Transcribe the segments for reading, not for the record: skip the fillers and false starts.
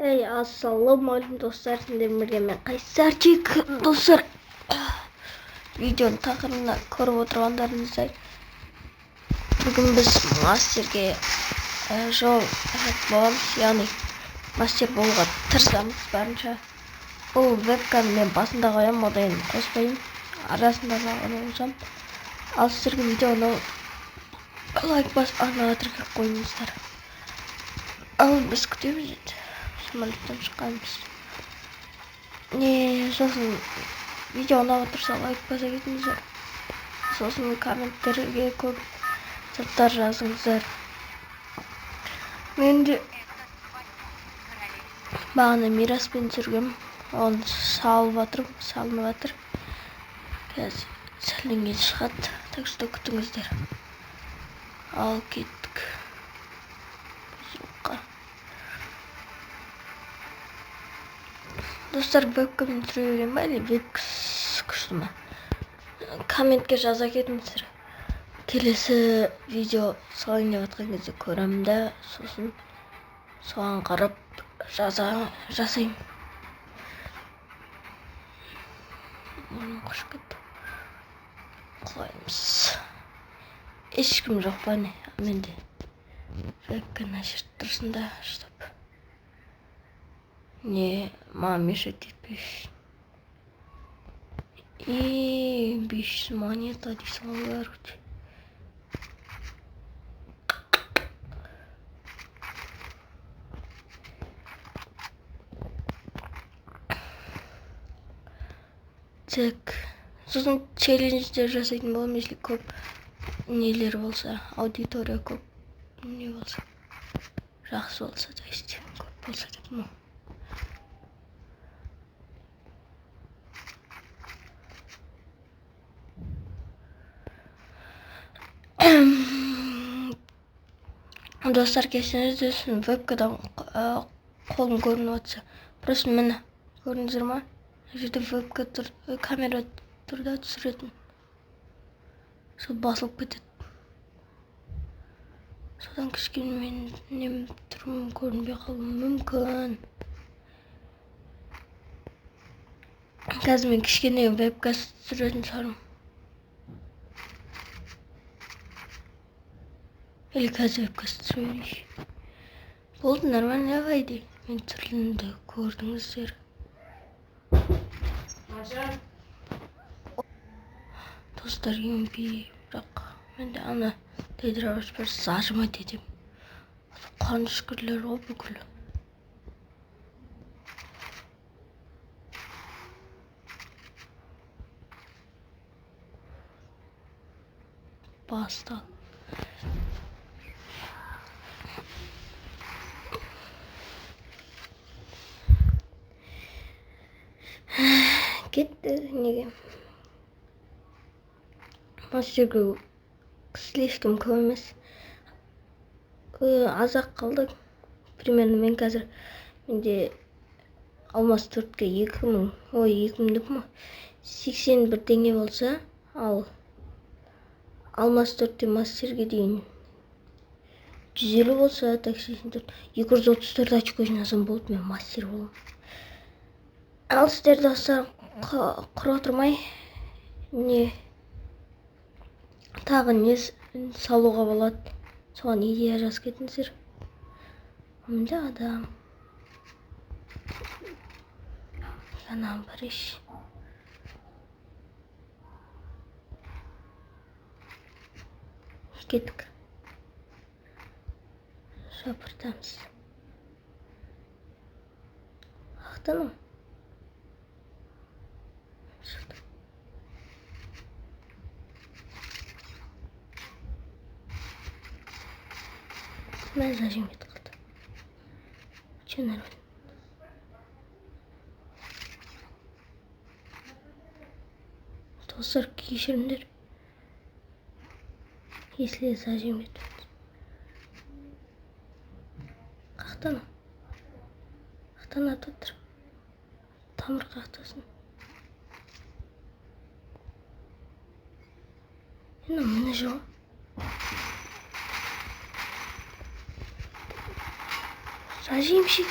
Эй, ассалаумағалейкум достар, сендермен мен Қайсарчик достар. Видеоның тақырыбында көріп отырғандарыңыздай, бүгін біз мастерге жол боламыз, яғни мастер болуға тырысамыз барынша. Бұл вебкамды мен басында қоямын, одан қоспаймын, арасында ғана қосамын. Ал сіздерге видеоны лайк басып арнаға тіркеп қойыңыздар. Ал біз күтеміз еді. Самолеттен шыққанбыз. Сосын видео ұнап отырса лайк баса кетіңіздер. Сосын комменттерге көп заттар жазыңыздар. Мен де бағана мираспен жүргем, оны салынып жатыр. Қазір сәлден кейін шығады, так что күтіңіздер. Ал кеттік. Достар, вебкаммен жүре берем ба, или вебкс күшті ма? Комментке жаза кетіңіздер. Келесі видео салайын деп жатқан кезде көремін да, сосын соған қарап жасайын. Қош кетті. Қойымыз. Ешкім жоқ па не? Менде вебканы ашып тұрсын да, стоп. Не, маған мешать етпеш. И 500 монета дейсің ғой, короче. Так, сосын челлендждер жасайтын боламын, если көп нелер болса, аудитория көп не болса, жақсы болса, то есть көп болса деп. Достар, кесіңізді үшін вебкадан қолым көрініп отса. Просто мені көріңіздер ма? Жерде вебка камера тұрда түсіретін. Сол басылып кетеді. Содан кішкене мен тұрмын көрінбей қалуым мүмкін. Қазір мен кішкене вебка түсіретін шығармын. Или қазір вебкасы түсірейінші. Болды, нормально ағайды. Мен түрлінді көрдіңіздер. Достар, ембей, бірақ менде ана тайдырауыш бір зажыма дедім. Қан шүкірлер ғой бүкіл. Бастал. Кетті неге. Мастерге слишком көп емес. Азақ қалды. Примерно мен қазір менде алмас 4-ке 2000 деп ма? 81 теңге болса, ал алмас 4-те мастерге дейін 150 болса, так 84, 234 очко жинасам болды, мен мастер боламын. Ал сіздер достар құр отырмай, тағы не салуға болады, соған идея жазып кетіңіздер. Онда адам жанам бар еш. Кеттік. Шапыртамыз. Ақтаным. Мен зажим кетіп қалды. Че нормально. Достар, кешіріңдер. Если зажим кетіп қалды. Ақтана тұтыр. Тамыр қақтасын. Мені жоқ. Зажимщик.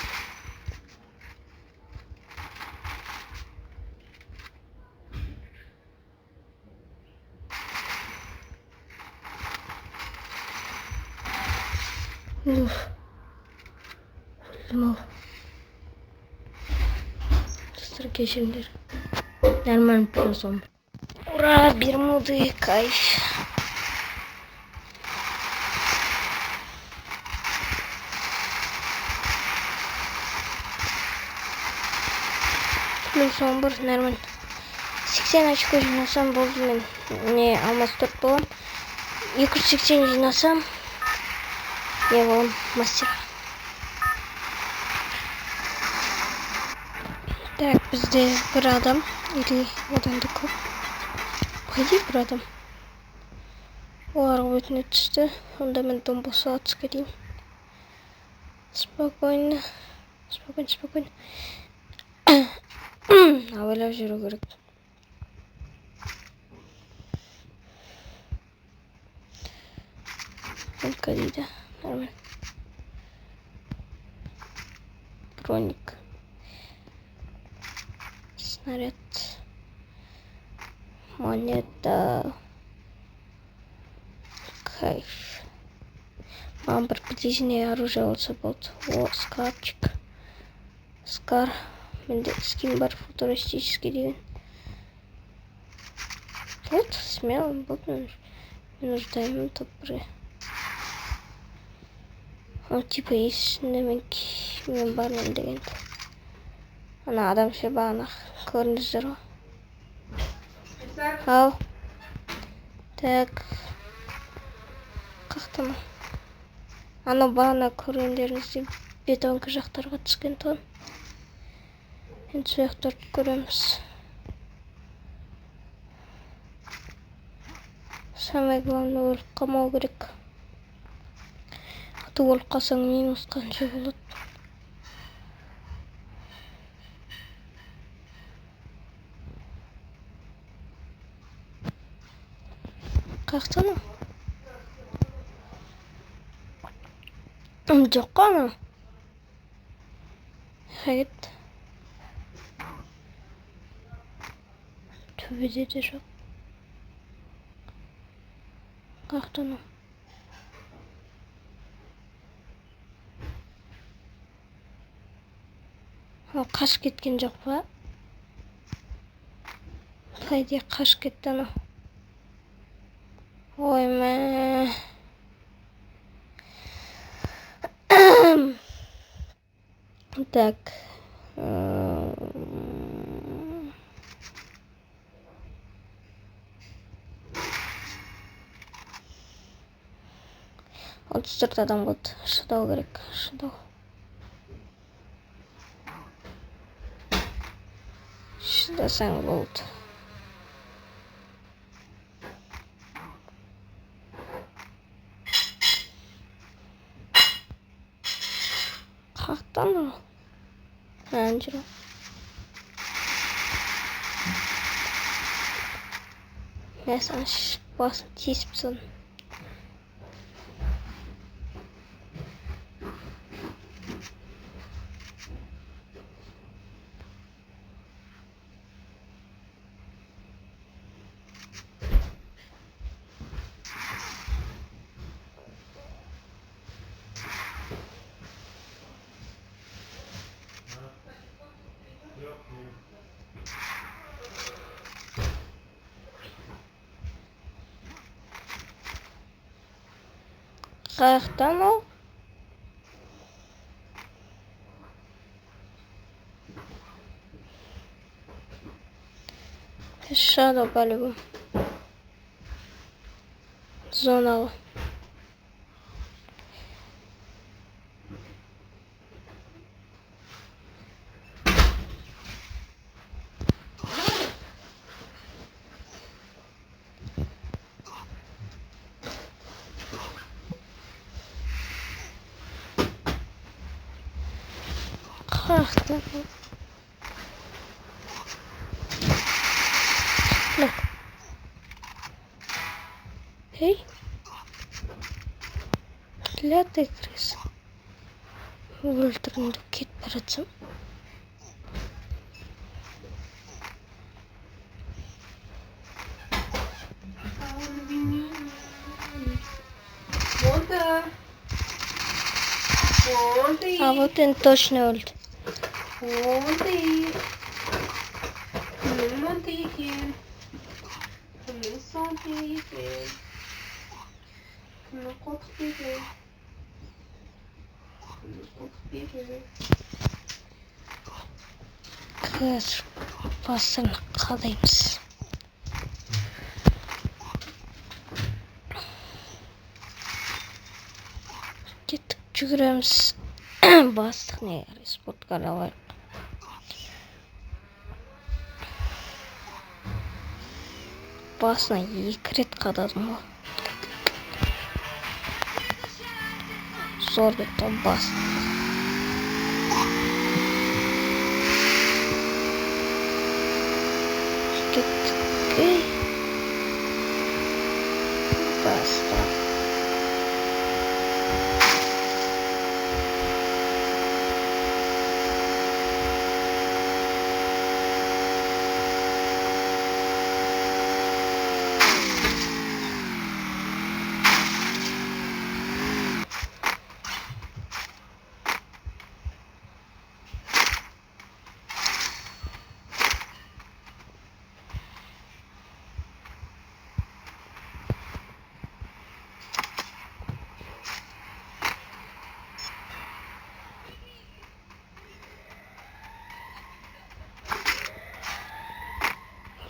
Uf. Öldüm. Dostlar keşimdir. Derman piyasam. Ура, Бермуды, кайф. Плюс 11, нормально. 80 очко жинасам болды, мен не алмаз 4 болам. 280 жинасам не болам, мастер. Так, бізде бір адам или одан да көп. Пойди бір адам. Оларға өтіне түсті. Онда мен домбосы атысқа дейін. Спокойно. Спокойно. Абайлап жүру керек. МК дейді. Нормально. Броник. Снаряд. Монета. Кайф. Маған бір полезное оружие болса болды. О, скарчик. Скар. Менде скин бар, футуристический деген. Вот, смело болды. Не нуждаемын топыры. Он типа есінде мен бармын деген. Ана адам ше бағана көрінді жүр ғой. Ау. Так. Қақтама. Ана бағана көргендеріңізде бетонка жақтарға түскен тұғын. Енді сол жақтарды көреміз. Самое главное өліп қалмау керек. Аты өліп қалсаң минус қанша болады. Қақтана? Жоқ қана. Хәйт. Төбеде де жоқ. Қақтана? Қашып кеткен жоқ па? Пайде қашып кетті ана. Ой мә. Так. Отыз төрт адам болды. Шыдау керек. Шыдасаң болды. Қақтан ол? Жүр. Мен саған басын тесіп сон. Қаяқтан ол? Shadow по-любому. Зона. Ах, Look. Hey. Клятый крыс. Өлтірімді кет баратсам. Болды. А вот он точно өлді. Монти. Монти екен. Кімнің Сонти екен. Кімнің қотық екен. Кімнің қотық екен. Қазір бастығын қалаймыз. Кеттік жүгіреміз. Бастық не қарай спортқа алайық. Басына 2 рет қададым ғой. Зор бетті бастық. Кеттік. Бастық.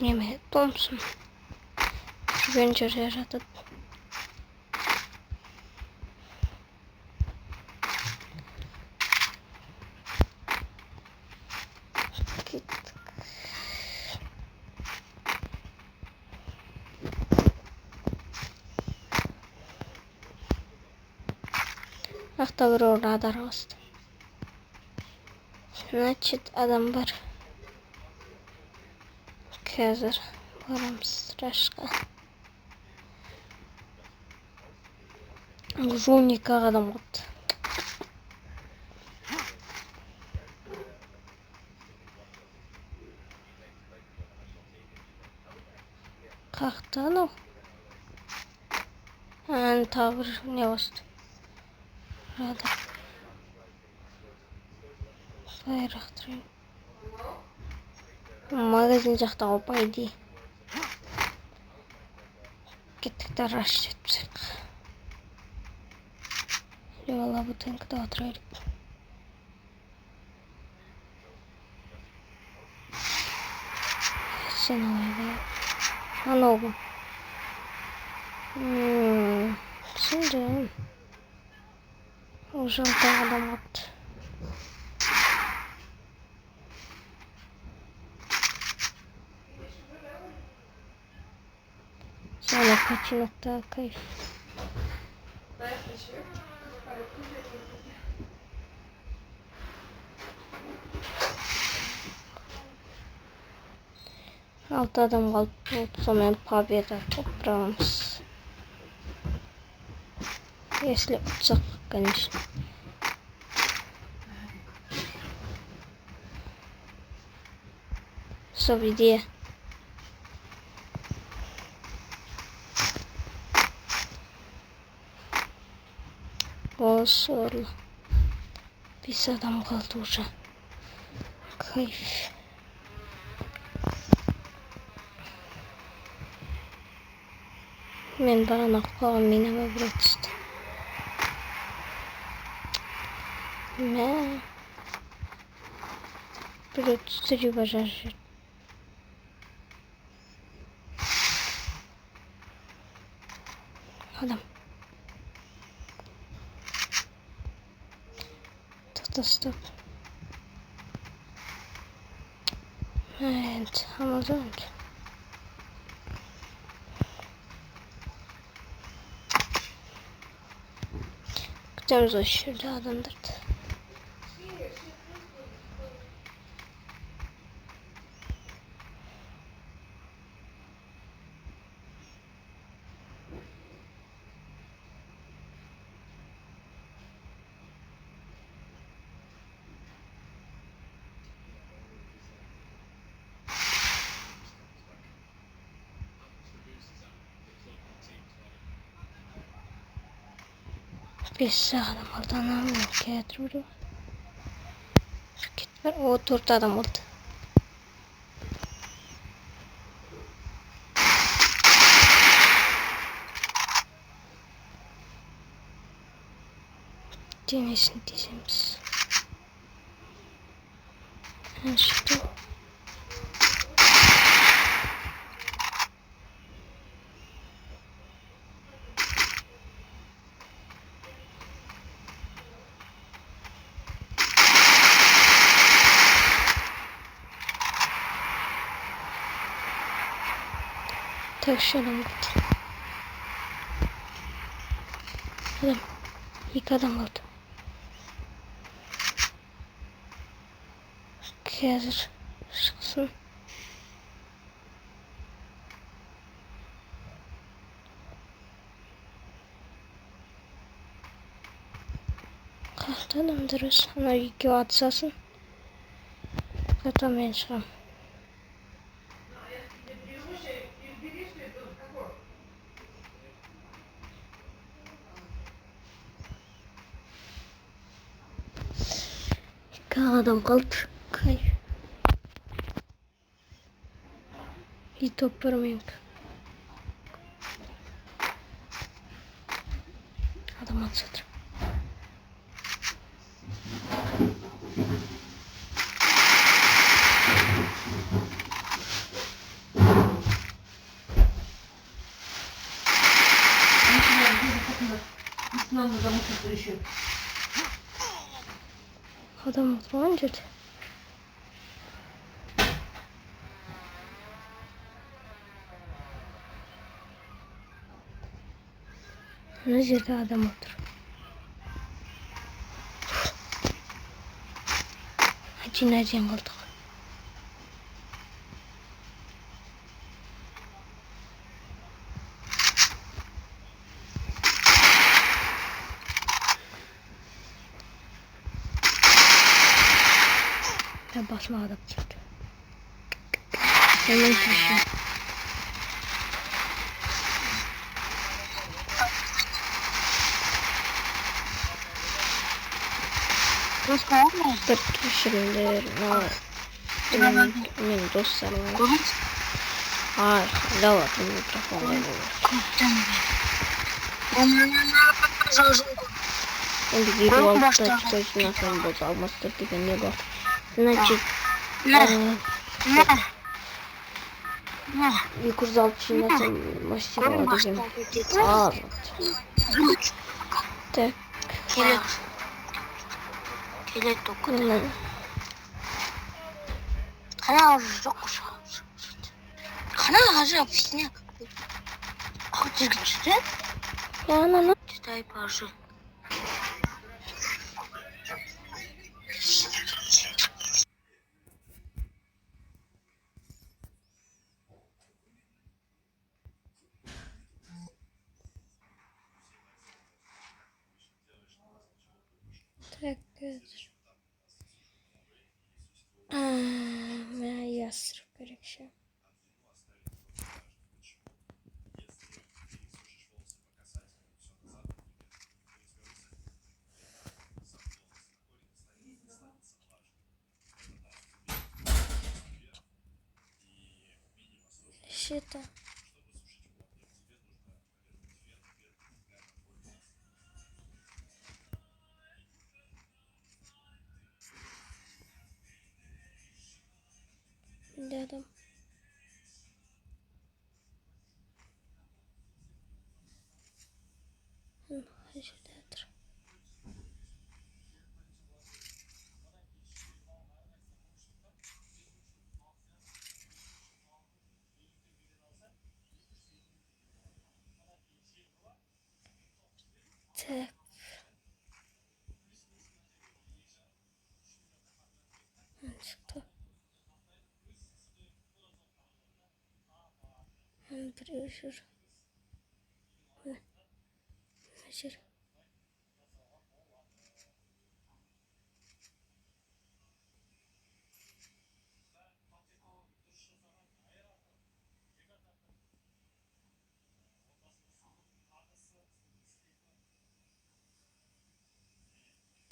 Неме Томпсон. Жүрген жерде жатады. Кеттік. Ақта бір радар басты. Значит, адам бар. Қазір барамыз рашқа. Жуник адам қойды. Қақта анау. Тағы бір не басты. Радар. Байрақ тұрайын. Магазин жақта ғой, по идее. Кеттік та раш жетпесек. Левала бутынкада отырайық. Сен алай бай. Анау бұл. Түсіндім. Ол жалтақ адам қапты. Sana починокта кайф. Алты адам қалып болды, сонымен победа топтырамыз. Если ұтсақ, конечно. Стоп, идея. О, сорлы. 5 адам қалды уже. Кайф. Мен бағана қалған минама бір түсті. Мә. Бір түсті жеба жар жер. Адам. Стоп. Evet, Amazon. Күтеміз осы жерде адамдарды. 5 adam oldu. Anam yok. Kağıt hareket var. O 4 adam oldu. Denesini diyeceğimiz. İşte. Tak şuradan git. Adam. İlk adam oldu. Hazır. Çıksın. Kaçta adamdırız. Onlar 2 atsasın. Zaten ben çıkam. İki adam kaldı. Kay. İyi top vermeyeyim. Adam atsadı. Adam atmayınca da. Necede adam otur. Cinayet olduk. Ben basma adam çıktı. Hemen düşün. Dört kişiler var. Benim dostlarım var. Hayır, hala var. Benim mikrofonda var. Şimdi geri altta çıkıyorsun. Nasıl boz almazdır diye ne bak. Значит, yukarı alçın nasıl mastер var diyeceğim. Aa, так. Келет dokun. Hemen. Kana yok. Kana harca pisine. Akıcı güçlü. Yani Detay parça. так. Ben ястреб gerekçe. Щита. Рядом. Agitator. Так. Çıktı. Pressure. Measure.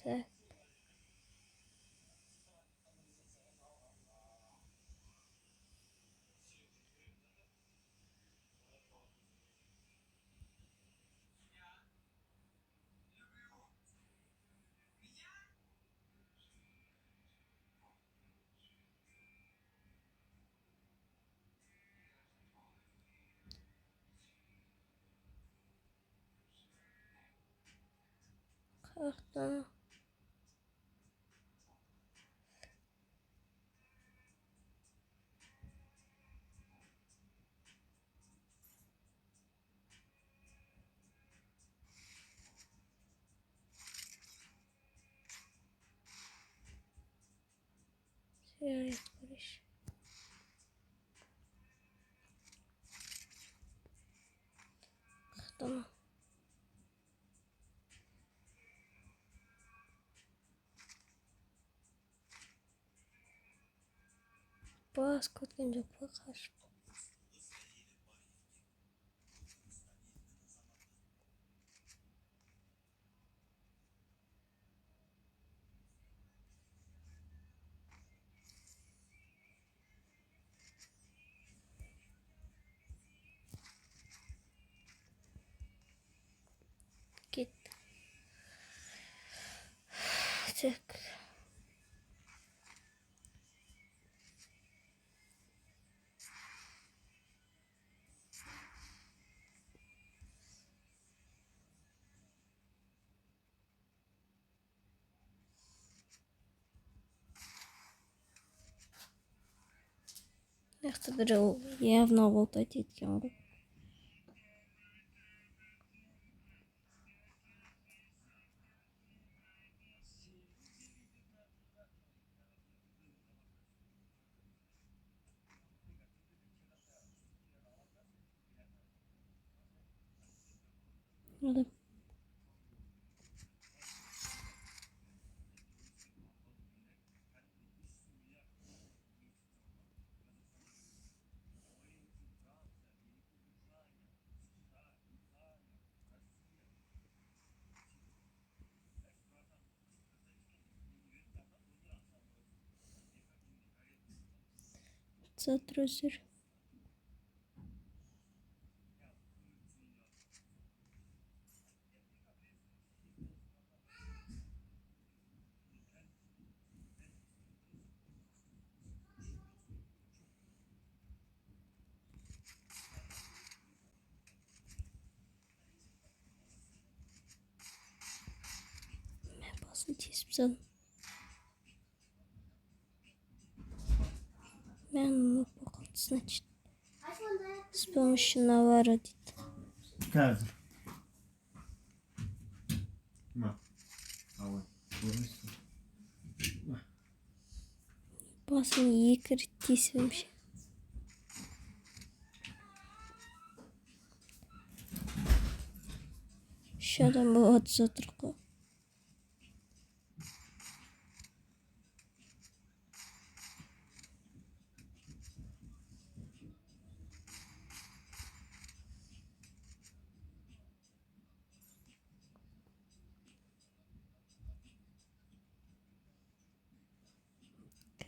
Так. Kalktım. Şöyle karış. Kalktım. Bas kötken жоқ па қашып. Кет. Так. Нақты біреу явно болтать еткен ғой. Adam. Zatrözür. Ben basın tespit. Ben покажу, значит, с помощью наворотит. Қазір. Ма. Ала. Көрмейсің. Басын екі рет тесіпемші. Үш адам болады жатыр ғой.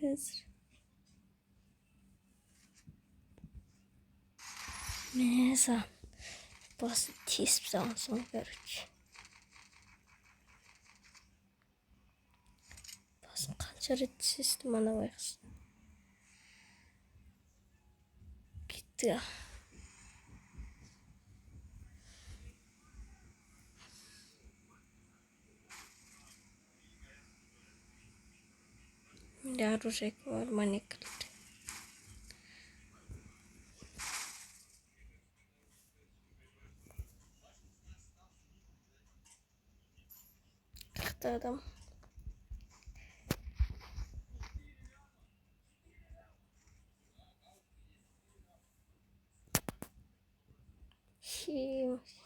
Қазір. Мен саған басын тесіп саған соң, короче. Басын қанша рет тесістім ана байқысын. Кетті. Оружейка var, маникалды. Қырықта адам.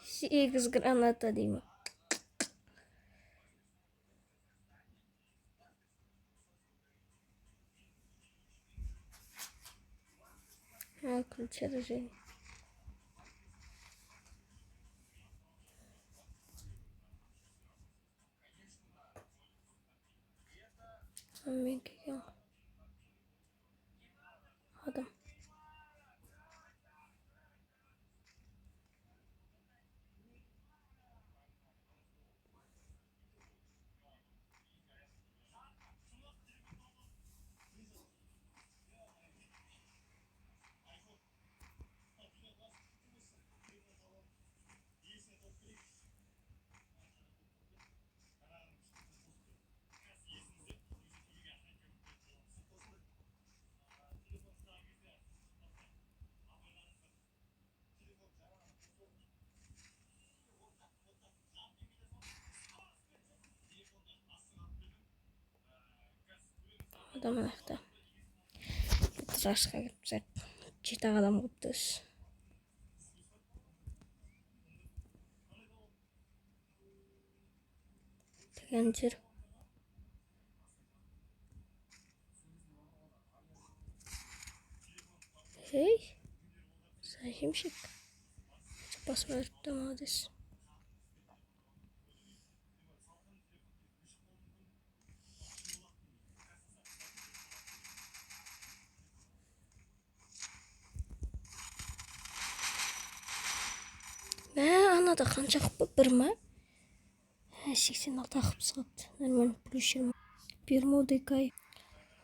Сегіз граната деймін. Ключ оружейный. Осыдан мен келген адам. Адам аяқта. Трашқа кіріп жеті адам қыпты. Деген жер. Эй, зачемшик. Посмотрим, там молодец. Анада қанша қып бір ма? 86 қып сағат. Нормально плюс 20. Бермудыкай.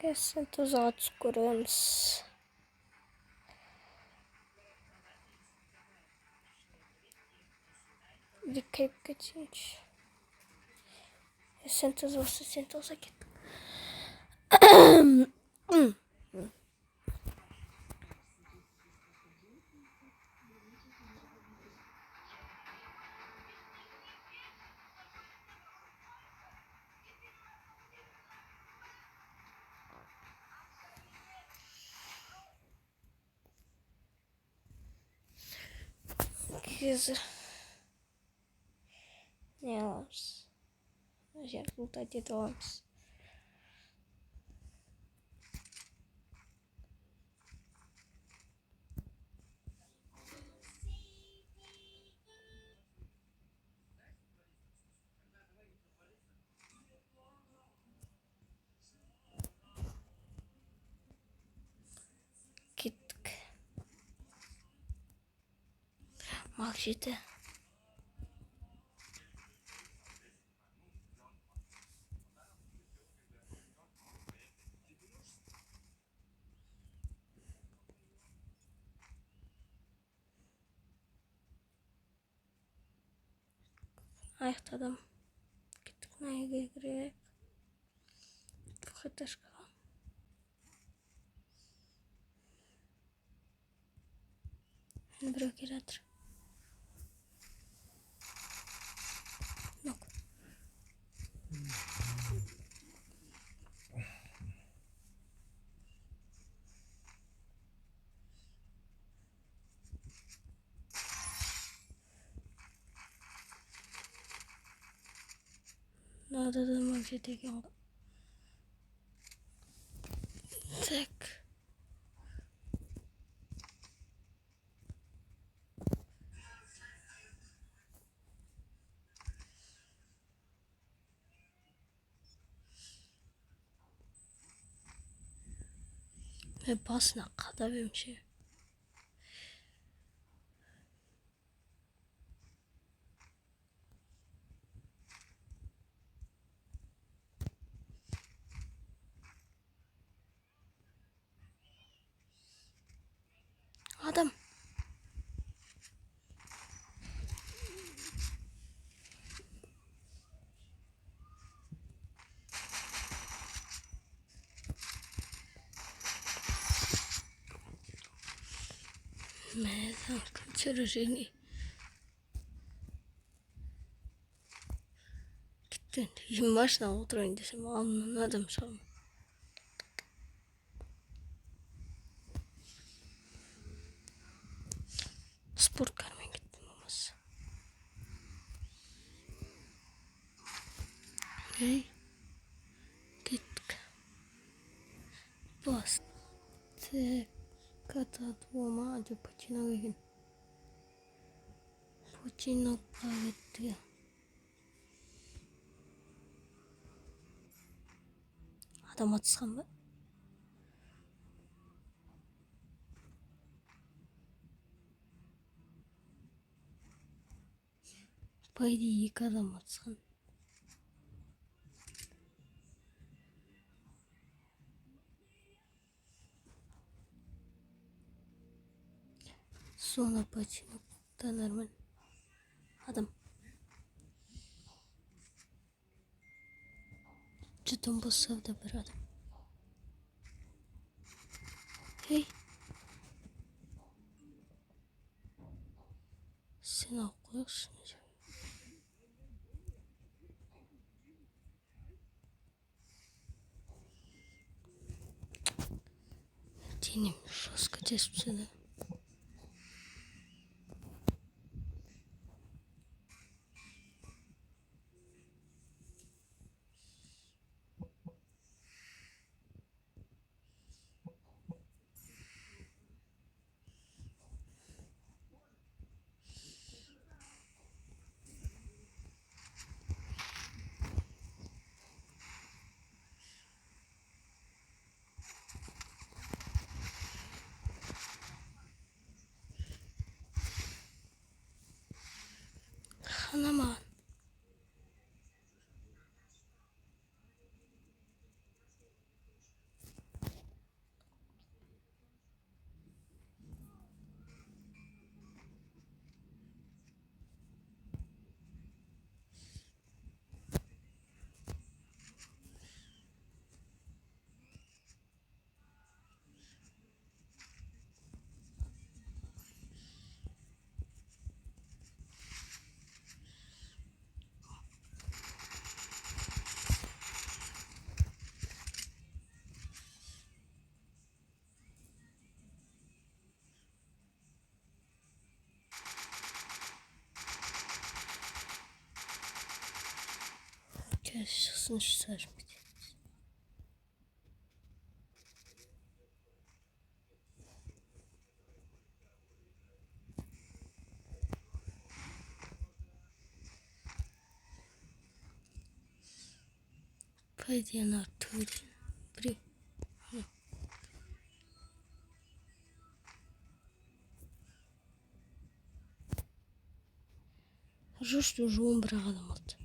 Кәсін тұзаға түсіп көреміз. Декайып кетсенші. Сен тұз болса, сен тұза кет. Қазір не аламыз? Жергілікті әдет аламыз. Кеттік. Мал жеті. Аяқтадым. Кеттік найға кірек. Тұқыташқа. Біреу келе жатыр. Надо да може деген. Так. Ve basına kadar bir şey. Adam. Mezar kaçırıcını. Gittin. Şimdi başına oturayım desem anladım sonra. Sport karmaya gittim olmaz. Hey. Gittik. Bas. Kata tuama aja pacina gini. Pacina kaget. Adam atsan mı? По идее, adam atsan. Sonra почему да нормально. Adam. Cidden bu sevde bir adam. Hey. Sen okuyorsun. Dinim жестко тесто. Hanama. Yaşasın şu sarpıcı. Пойди на туре. При. Хорошо, что уже умбрала мот.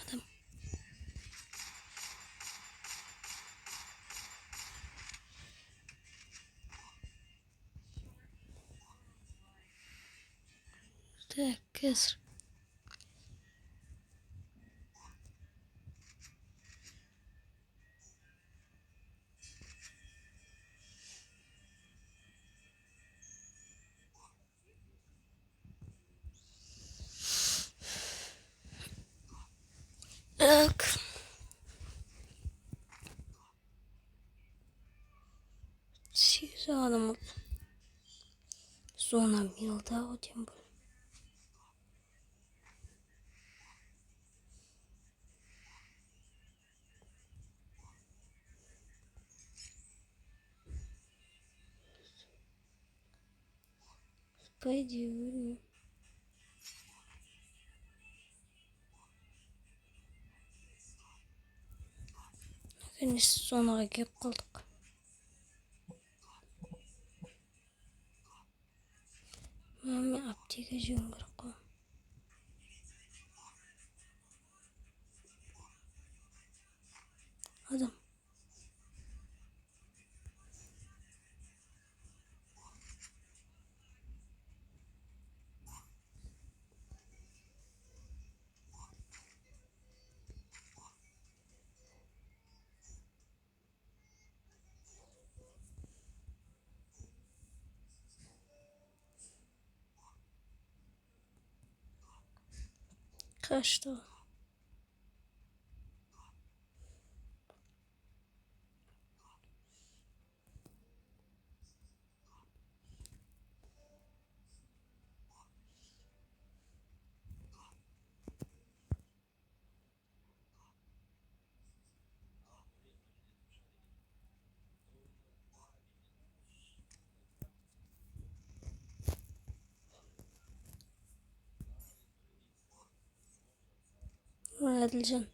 Adam. Так, kesr. Так. Siz adamı. Sonra milda o tempo. Пойди, верни. Наконец sonra gelip kaldık. Mami apteka jungır ko. Adam. Kaçtı. Adilcan.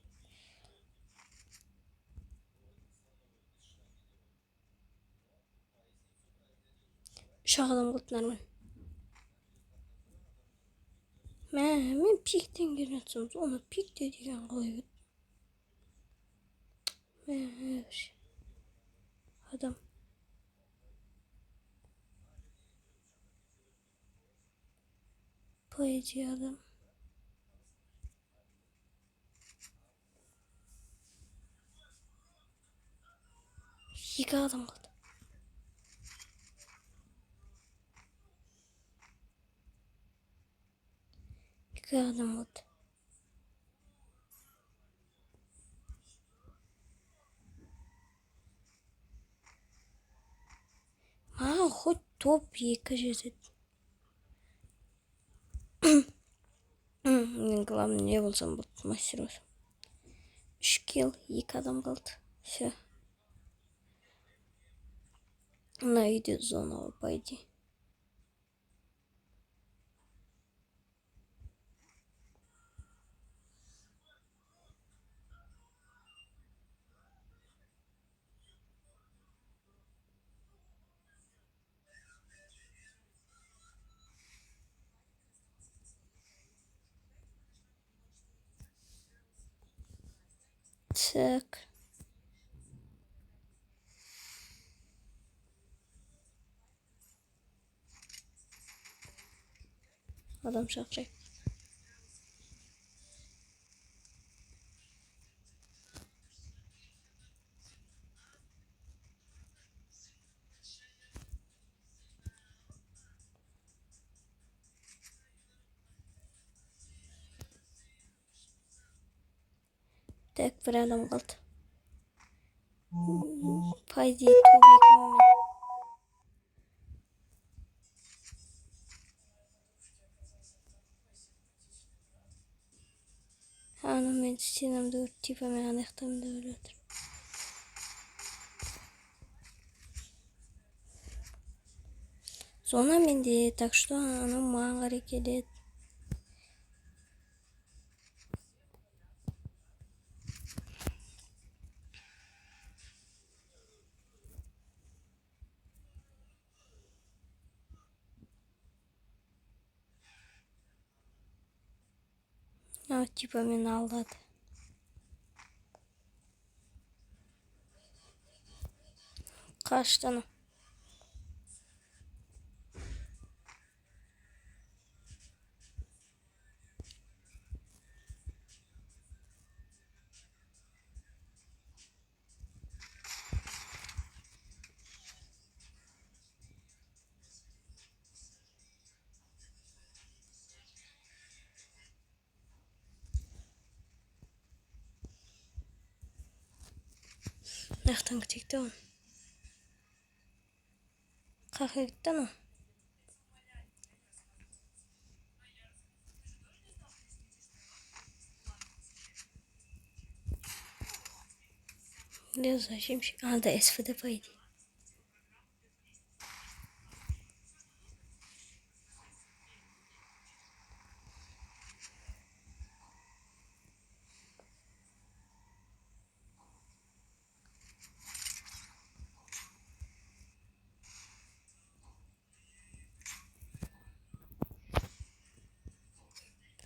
Şahadam kutlarım. Men pikten geliyotsam onu pik dediğin koyup. Adam. Poeci adam. İki adam kaldı. İki adam kaldı. Хоть топ кажется. Главное не болсам вот мастер olsun. 3 kill, 2 adam kaldı. Все. Она идет заново, пойди. Так. Adam şakacak. Tek bir adam kaldı. Paydi tabii ki. Hanım ben sinemde örtüp hemen anahtarımda öyledir. Sonra mende, так что анам маған қарай келеді. Типа мені алдады. Kaçtı anam. Nereden gidecekti o? Kalka gitti ama. Ne yazayım şey? Aa da SF'de paydı.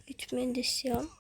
Gitmeni de istiyorum.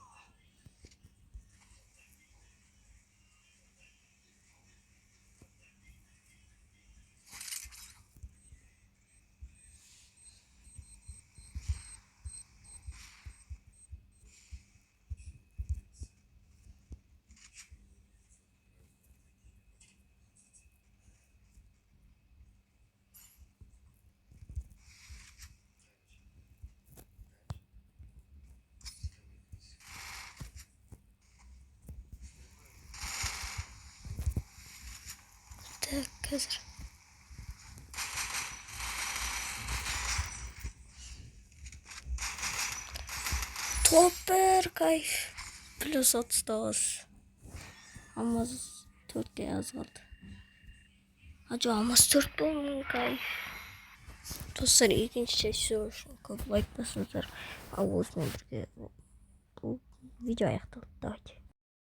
қазір. Топер кайф. Плюс 39. Алмаз 4-ке аз қалды. Acı алмаз 4 болуы кайф. Достар, екінші часть үшін көп лайк басыңыздар. Ал осымен бірге бұл видео аяқталды. Давайте.